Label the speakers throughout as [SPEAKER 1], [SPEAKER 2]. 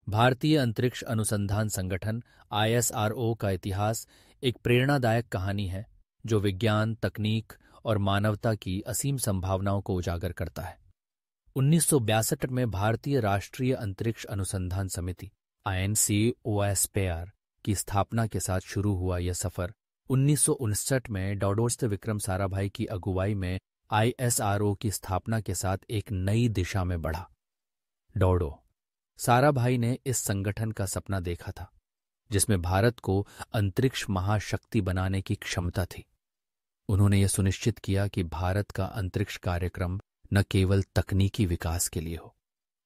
[SPEAKER 1] भारतीय अंतरिक्ष अनुसंधान संगठन ISRO का इतिहास एक प्रेरणादायक कहानी है जो विज्ञान, तकनीक और मानवता की असीम संभावनाओं को उजागर करता है। 1962 में भारतीय राष्ट्रीय अंतरिक्ष अनुसंधान समिति INCOSPAR की स्थापना के साथ शुरू हुआ यह सफर 1959 में डॉडोस्ट विक्रम साराभाई की अगुवाई में ISRO की स्थापना के साथ एक नई दिशा में बढ़ा। डॉडो साराभाई ने इस संगठन का सपना देखा था जिसमें भारत को अंतरिक्ष महाशक्ति बनाने की क्षमता थी। उन्होंने यह सुनिश्चित किया कि भारत का अंतरिक्ष कार्यक्रम न केवल तकनीकी विकास के लिए हो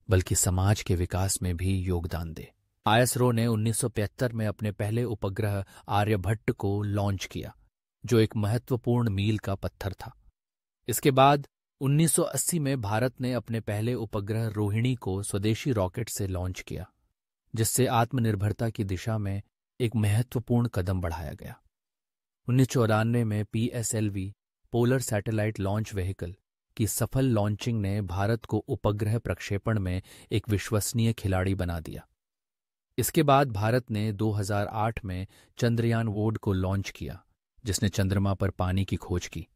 [SPEAKER 1] बल्कि समाज के विकास में भी योगदान दे। ISRO ने 1975 में अपने पहले उपग्रह आर्यभट्ट को लॉन्च किया जो एक महत्वपूर्ण मील का पत्थर था। इसके बाद 1980 में भारत ने अपने पहले उपग्रह रोहिणी को स्वदेशी रॉकेट से लॉन्च किया जिससे आत्मनिर्भरता की दिशा में एक महत्वपूर्ण कदम बढ़ाया गया। 1994 में PSLV polar satellite launch vehicle की सफल लॉन्चिंग ने भारत को उपग्रह प्रक्षेपण में एक विश्वसनीय खिलाड़ी बना दिया। इसके बाद भारत ने 2008 में चंद्रयान-1 को लॉन्च किया जिसने चंद्रमा पर पानी की खोज की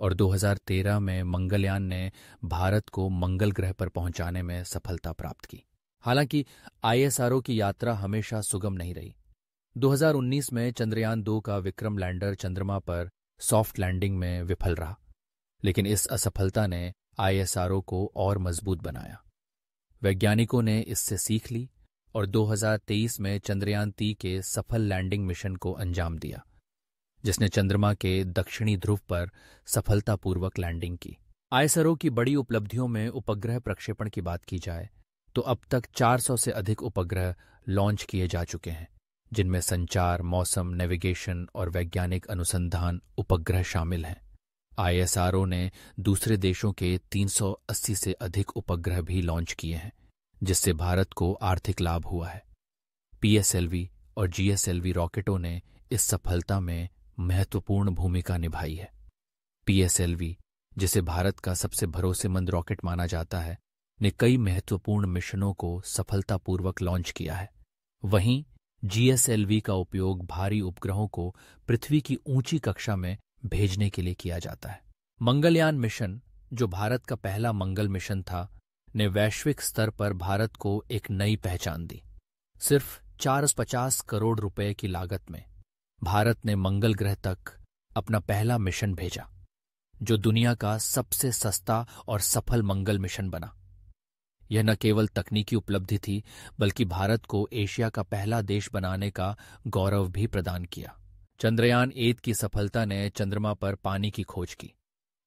[SPEAKER 1] और 2013 में मंगलयान ने भारत को मंगल ग्रह पर पहुंचाने में सफलता प्राप्त की। हालांकि ISRO की यात्रा हमेशा सुगम नहीं रही। 2019 में चंद्रयान-2 का विक्रम लैंडर चंद्रमा पर सॉफ्ट लैंडिंग में विफल रहा, लेकिन इस असफलता ने ISRO को और मजबूत बनाया। वैज्ञानिकों ने इससे सीख ली और 2023 में चंद्रयान-3 के सफल लैंडिंग मिशन को अंजाम दिया जिसने चंद्रमा के दक्षिणी ध्रुव पर सफलतापूर्वक लैंडिंग की। ISRO की बड़ी उपलब्धियों में उपग्रह प्रक्षेपण की बात की जाए तो अब तक 400 से अधिक उपग्रह लॉन्च किए जा चुके हैं जिनमें संचार, मौसम, नेविगेशन और वैज्ञानिक अनुसंधान उपग्रह शामिल हैं। ISRO ने दूसरे देशों के 380 से अधिक उपग्रह भी लॉन्च किए हैं जिससे भारत को आर्थिक लाभ हुआ है। PSLV और GSLV रॉकेटों ने इस सफलता में महत्वपूर्ण भूमिका निभाई है। PSLV, जिसे भारत का सबसे भरोसेमंद रॉकेट माना जाता है, ने कई महत्वपूर्ण मिशनों को सफलतापूर्वक लॉन्च किया है। वहीं GSLV का उपयोग भारी उपग्रहों को पृथ्वी की ऊंची कक्षा में भेजने के लिए किया जाता है। मंगलयान मिशन, जो भारत का पहला मंगल मिशन था, ने वैश्विक स्तर पर भारत को एक नई पहचान दी। सिर्फ 450 करोड़ रुपए की लागत में भारत ने मंगल ग्रह तक अपना पहला मिशन भेजा, जो दुनिया का सबसे सस्ता और सफल मंगल मिशन बना। यह न केवल तकनीकी उपलब्धि थी बल्कि भारत को एशिया का पहला देश बनाने का गौरव भी प्रदान किया। चंद्रयान-1 की सफलता ने चंद्रमा पर पानी की खोज की,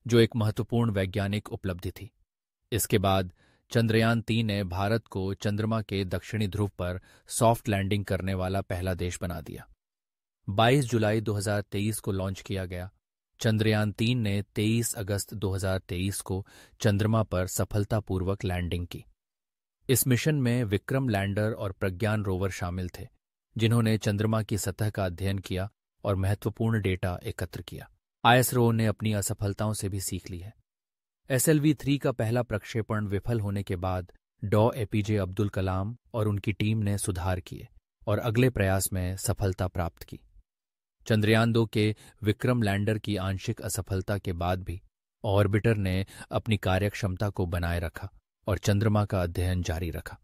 [SPEAKER 1] जो एक महत्वपूर्ण वैज्ञानिक उपलब्धि थी। इसके बाद चंद्रयान-3 ने भारत को चंद्रमा के दक्षिणी ध्रुव पर सॉफ्ट लैंडिंग करने वाला पहला देश बना दिया। 22 जुलाई 2023 को लॉन्च किया गया चंद्रयान-3 ने 23 अगस्त 2023 को चंद्रमा पर सफलतापूर्वक लैंडिंग की। इस मिशन में विक्रम लैंडर और प्रज्ञान रोवर शामिल थे, जिन्होंने चंद्रमा की सतह का अध्ययन किया और महत्वपूर्ण डेटा एकत्र किया। ISRO ने अपनी असफलताओं से भी सीख ली है। SLV-3 का पहला प्रक्षेपण विफल होने के बाद डॉ APJ अब्दुल कलाम और उनकी टीम ने सुधार किए और अगले प्रयास में सफलता प्राप्त की। चंद्रयान-2 के विक्रम लैंडर की आंशिक असफलता के बाद भी ऑर्बिटर ने अपनी कार्यक्षमता को बनाए रखा और चंद्रमा का अध्ययन जारी रखा।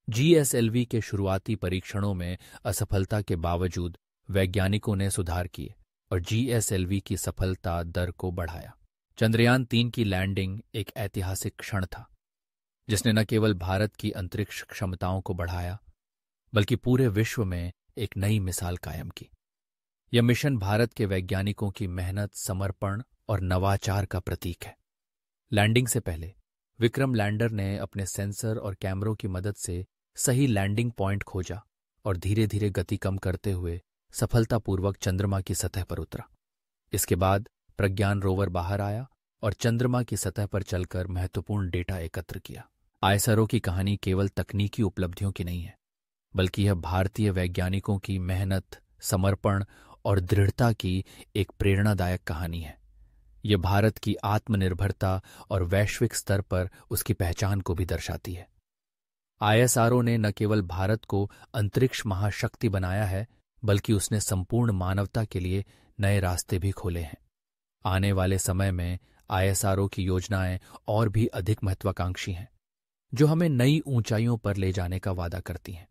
[SPEAKER 1] GSLV के शुरुआती परीक्षणों में असफलता के बावजूद वैज्ञानिकों ने सुधार किए और GSLV की सफलता दर को बढ़ाया। चंद्रयान-3 की लैंडिंग एक ऐतिहासिक क्षण था, जिसने न केवल भारत की अंतरिक्ष क्षमताओं को बढ़ाया बल्कि पूरे विश्व में एक नई मिसाल कायम की। यह मिशन भारत के वैज्ञानिकों की मेहनत, समर्पण और नवाचार का प्रतीक है। लैंडिंग से पहले विक्रम लैंडर ने अपने सेंसर और कैमरों की मदद से सही लैंडिंग पॉइंट खोजा और धीरे धीरे गति कम करते हुए सफलतापूर्वक चंद्रमा की सतह पर उतरा। इसके बाद प्रज्ञान रोवर बाहर आया और चंद्रमा की सतह पर चलकर महत्वपूर्ण डेटा एकत्र किया। ISRO की कहानी केवल तकनीकी उपलब्धियों की नहीं है, बल्कि यह भारतीय वैज्ञानिकों की मेहनत, समर्पण और दृढ़ता की एक प्रेरणादायक कहानी है। यह भारत की आत्मनिर्भरता और वैश्विक स्तर पर उसकी पहचान को भी दर्शाती है। आईएसआरओ ने न केवल भारत को अंतरिक्ष महाशक्ति बनाया है, बल्कि उसने संपूर्ण मानवता के लिए नए रास्ते भी खोले हैं। आने वाले समय में आईएसआरओ की योजनाएं और भी अधिक महत्वाकांक्षी हैं, जो हमें नई ऊंचाइयों पर ले जाने का वादा करती हैं।